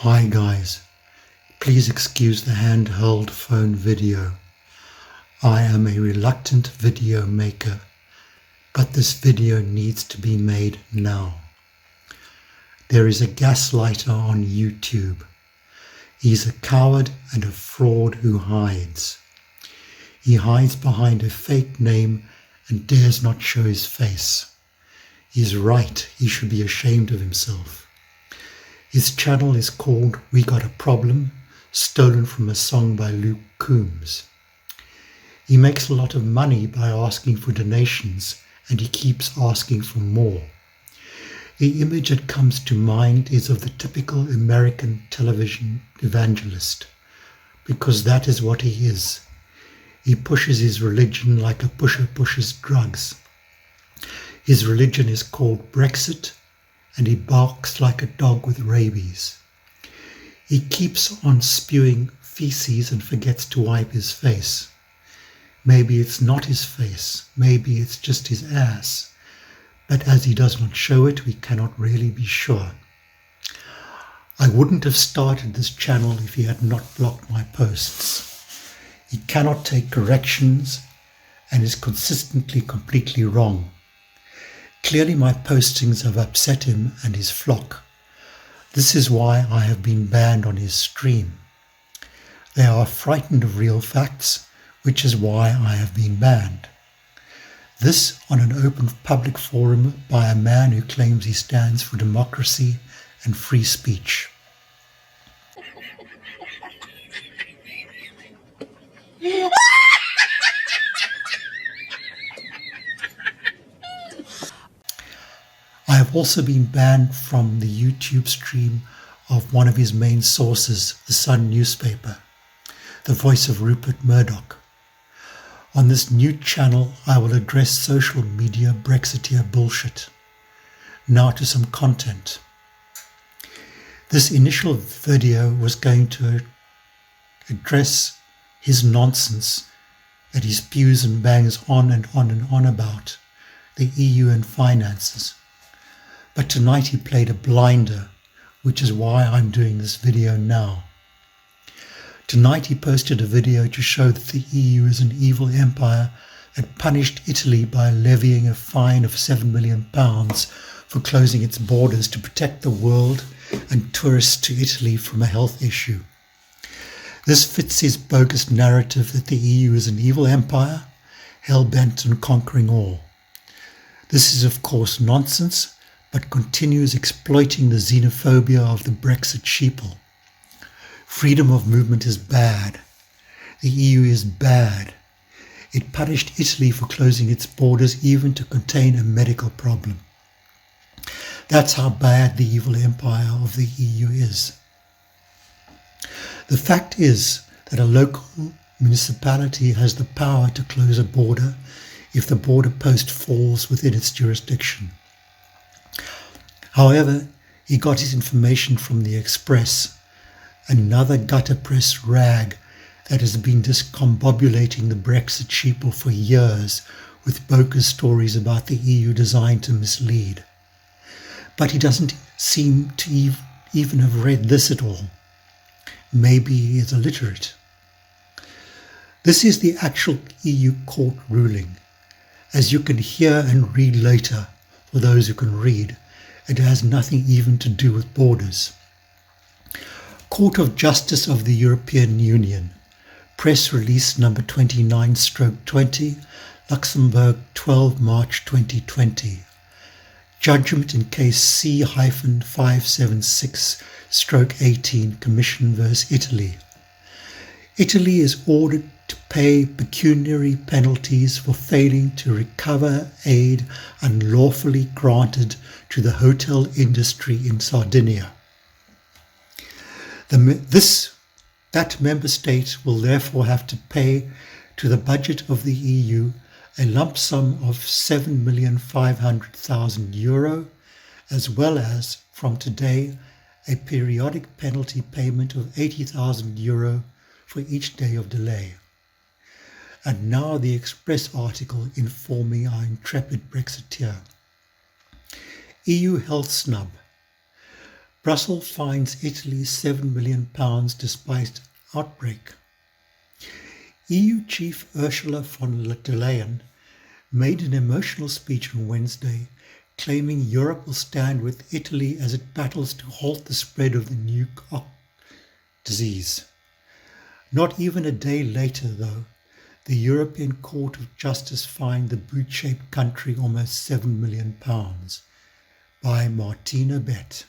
Hi guys, please excuse the handheld phone video. I am a reluctant video maker, but this video needs to be made now. There is a gaslighter on YouTube. He's a coward and a fraud who hides. He hides behind a fake name and dares not show his face. He's right, he should be ashamed of himself. His channel is called We Got a Problem, stolen from a song by Luke Combs. He makes a lot of money by asking for donations, and he keeps asking for more. The image that comes to mind is of the typical American television evangelist, because that is what he is. He pushes his religion like a pusher pushes drugs. His religion is called Brexit, and he barks like a dog with rabies. He keeps on spewing feces and forgets to wipe his face. Maybe it's not his face, maybe it's just his ass, but as he does not show it, we cannot really be sure. I wouldn't have started this channel if he had not blocked my posts. He cannot take corrections and is consistently completely wrong. Clearly my postings have upset him and his flock. This is why I have been banned on his stream. They are frightened of real facts, which is why I have been banned. This on an open public forum by a man who claims he stands for democracy and free speech. I have also been banned from the YouTube stream of one of his main sources, the Sun newspaper, the voice of Rupert Murdoch. On this new channel, I will address social media Brexiteer bullshit. Now to some content. This initial video was going to address his nonsense that he spews and bangs on and on and on about the EU and finances. But tonight he played a blinder, which is why I'm doing this video now. Tonight he posted a video to show that the EU is an evil empire that punished Italy by levying a fine of £7 million for closing its borders to protect the world and tourists to Italy from a health issue. This fits his bogus narrative that the EU is an evil empire, hell-bent on conquering all. This is of course nonsense, but continues exploiting the xenophobia of the Brexit sheeple. Freedom of movement is bad. The EU is bad. It punished Italy for closing its borders even to contain a medical problem. That's how bad the evil empire of the EU is. The fact is that a local municipality has the power to close a border if the border post falls within its jurisdiction. However, he got his information from the Express, another gutter press rag that has been discombobulating the Brexit sheeple for years with bogus stories about the EU designed to mislead. But he doesn't seem to even have read this at all. Maybe he is illiterate. This is the actual EU court ruling. As you can hear and read later, for those who can read, it has nothing even to do with borders. Court of Justice of the European Union, press release number 29/20, Luxembourg, 12 March 2020. Judgment in case C-576/18, Commission vs. Italy. Italy is ordered to pay pecuniary penalties for failing to recover aid unlawfully granted to the hotel industry in Sardinia. That member state will therefore have to pay to the budget of the EU a lump sum of €7,500,000, as well as, from today, a periodic penalty payment of €80,000 for each day of delay. And now the Express article informing our intrepid Brexiteer. EU health snub. Brussels fines Italy £7 million despite outbreak. EU Chief Ursula von der Leyen made an emotional speech on Wednesday, claiming Europe will stand with Italy as it battles to halt the spread of the new disease. Not even a day later, though, the European Court of Justice fined the boot-shaped country almost £7 million. By Martina Bett.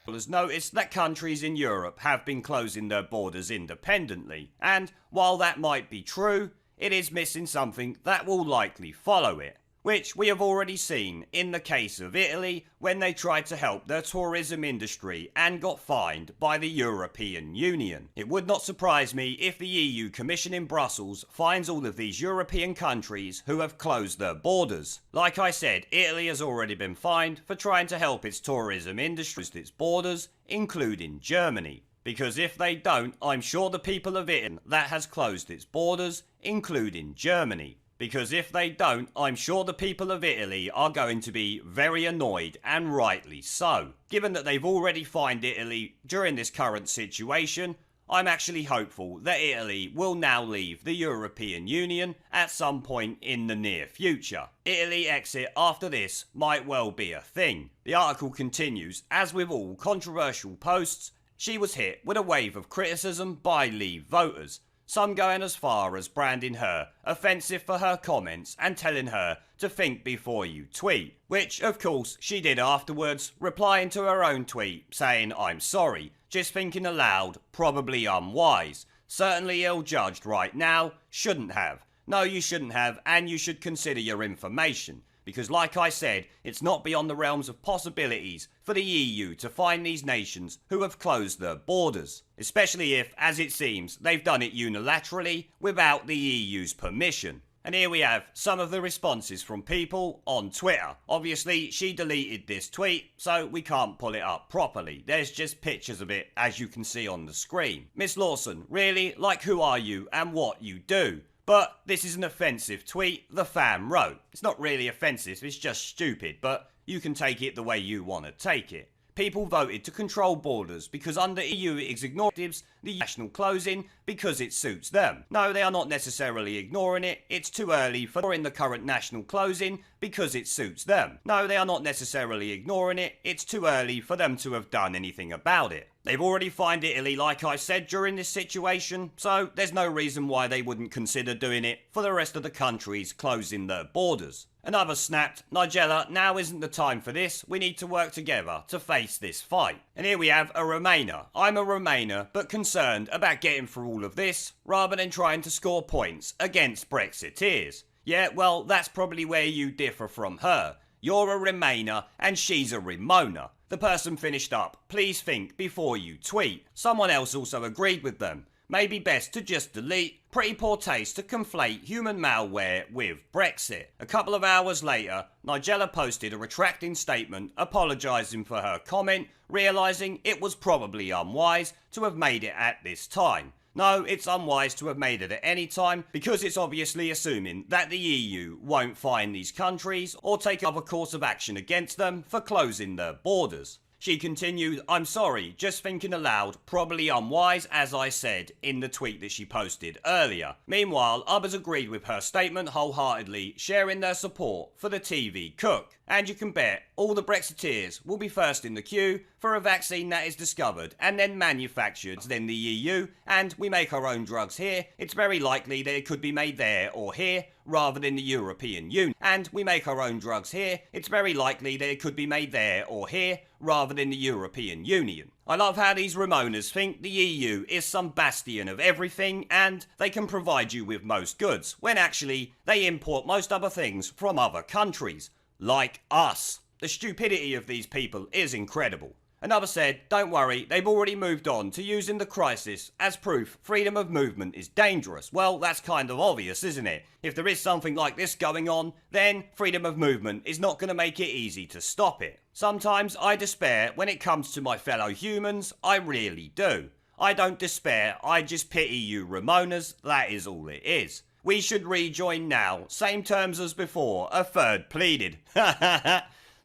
Has noticed that countries in Europe have been closing their borders independently, and while that might be true, it is missing something that will likely follow it, which we have already seen in the case of Italy when they tried to help their tourism industry and got fined by the European Union. It would not surprise me if the EU Commission in Brussels fines all of these European countries who have closed their borders. Like I said, Italy has already been fined for trying to help its tourism industry close its borders, including Germany. Because if they don't, I'm sure the people of Italy that has closed its borders, including Germany. Because if they don't, I'm sure the people of Italy are going to be very annoyed, and rightly so. Given that they've already fined Italy during this current situation, I'm actually hopeful that Italy will now leave the European Union at some point in the near future. Italy exit after this might well be a thing. The article continues, as with all controversial posts, she was hit with a wave of criticism by Leave voters, some going as far as branding her offensive for her comments and telling her to think before you tweet, which of course she did afterwards, replying to her own tweet saying, "I'm sorry, just thinking aloud, probably unwise, certainly ill-judged right now, shouldn't have. No, you shouldn't have, and you should consider your information. Because like I said, it's not beyond the realms of possibilities for the EU to fine these nations who have closed their borders. Especially if, as it seems, they've done it unilaterally without the EU's permission." And here we have some of the responses from people on Twitter. Obviously, she deleted this tweet, so we can't pull it up properly. There's just pictures of it, as you can see on the screen. Miss Lawson, really? Like, who are you and what you do? But this is an offensive tweet, the fan wrote. It's not really offensive, it's just stupid, but you can take it the way you want to take it. People voted to control borders because under EU executives, the national closing because it suits them. No, they are not necessarily ignoring it. It's too early for in the current national closing because it suits them. No, they are not necessarily ignoring it. It's too early for them to have done anything about it. They've already fined Italy, like I said, during this situation, so there's no reason why they wouldn't consider doing it for the rest of the countries closing their borders. Another snapped, "Nigella, now isn't the time for this. We need to work together to face this fight." And here we have a Remainer. I'm a Remainer, but concerned about getting through all of this, rather than trying to score points against Brexiteers. Yeah, well, that's probably where you differ from her. You're a Remainer, and she's a Remona. The person finished up, "Please think before you tweet." Someone else also agreed with them. Maybe best to just delete. Pretty poor taste to conflate human malware with Brexit. A couple of hours later, Nigella posted a retracting statement apologising for her comment, realising it was probably unwise to have made it at this time. No, it's unwise to have made it at any time because it's obviously assuming that the EU won't fine these countries or take another course of action against them for closing their borders. She continued, "I'm sorry, just thinking aloud, probably unwise as I said in the tweet that she posted earlier." Meanwhile, others agreed with her statement wholeheartedly, sharing their support for the TV cook. And you can bet all the Brexiteers will be first in the queue for a vaccine that is discovered and then manufactured in the EU, and we make our own drugs here. It's very likely that it could be made there or here rather than the European Union. And we make our own drugs here. It's very likely that it could be made there or here rather than the European Union. I love how these Ramonas think the EU is some bastion of everything and they can provide you with most goods, when actually they import most other things from other countries. Like us. The stupidity of these people is incredible. Another said, "Don't worry, they've already moved on to using the crisis as proof freedom of movement is dangerous." Well, that's kind of obvious, isn't it? If there is something like this going on, then freedom of movement is not going to make it easy to stop it. Sometimes I despair when it comes to my fellow humans, I really do. I don't despair, I just pity you Ramonas, that is all it is. "We should rejoin now. Same terms as before. A third pleaded."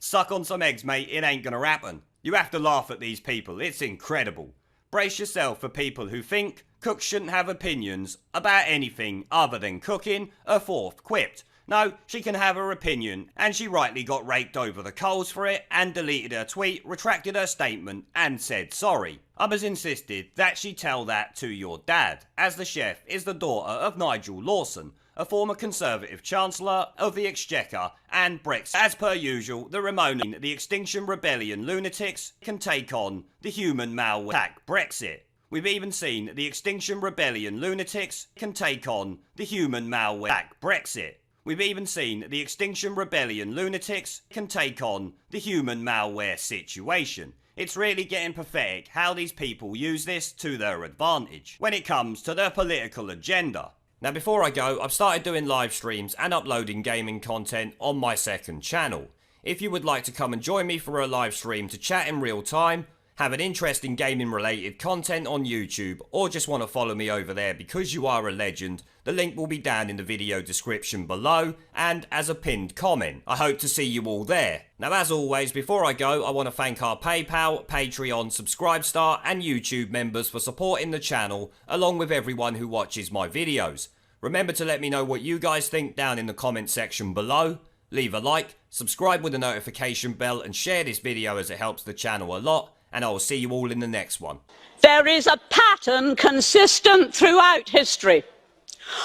Suck on some eggs, mate. It ain't gonna happen. You have to laugh at these people, it's incredible. Brace yourself for people who think cooks shouldn't have opinions about anything other than cooking. A fourth quipped, no, she can have her opinion, and she rightly got raked over the coals for it and deleted her tweet, retracted her statement and said sorry. Others insisted that she tell that to your dad, as the chef is the daughter of Nigel Lawson, a former Conservative Chancellor of the Exchequer and Brexit. As per usual, the Extinction Rebellion lunatics can take on the human malware attack Brexit. We've even seen the Extinction Rebellion lunatics can take on the human malware attack Brexit. We've even seen the Extinction Rebellion lunatics can take on the human malware situation. It's really getting pathetic how these people use this to their advantage when it comes to their political agenda. Now before I go, I've started doing live streams and uploading gaming content on my second channel. If you would like to come and join me for a live stream to chat in real time, have an interest in gaming related content on YouTube, or just want to follow me over there because you are a legend, the link will be down in the video description below and as a pinned comment. I hope to see you all there. Now as always, before I go, I want to thank our PayPal, Patreon, Subscribestar and YouTube members for supporting the channel, along with everyone who watches my videos. Remember to let me know what you guys think down in the comment section below. Leave a like, subscribe with the notification bell and share this video as it helps the channel a lot. And I will see you all in the next one. There is a pattern consistent throughout history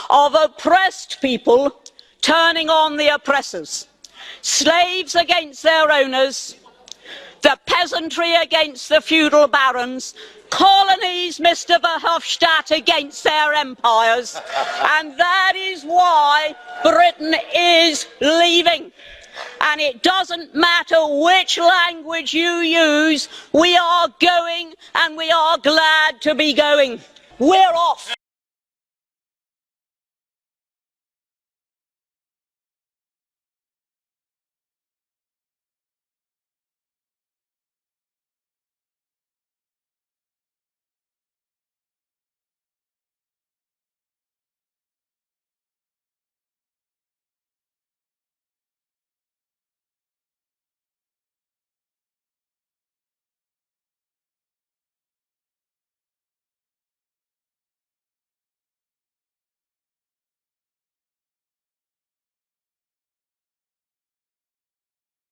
of oppressed people turning on the oppressors. Slaves against their owners, the peasantry against the feudal barons, colonies, Mr. Verhofstadt, against their empires. And that is why Britain is leaving. And it doesn't matter which language you use, we are going and we are glad to be going. We're off.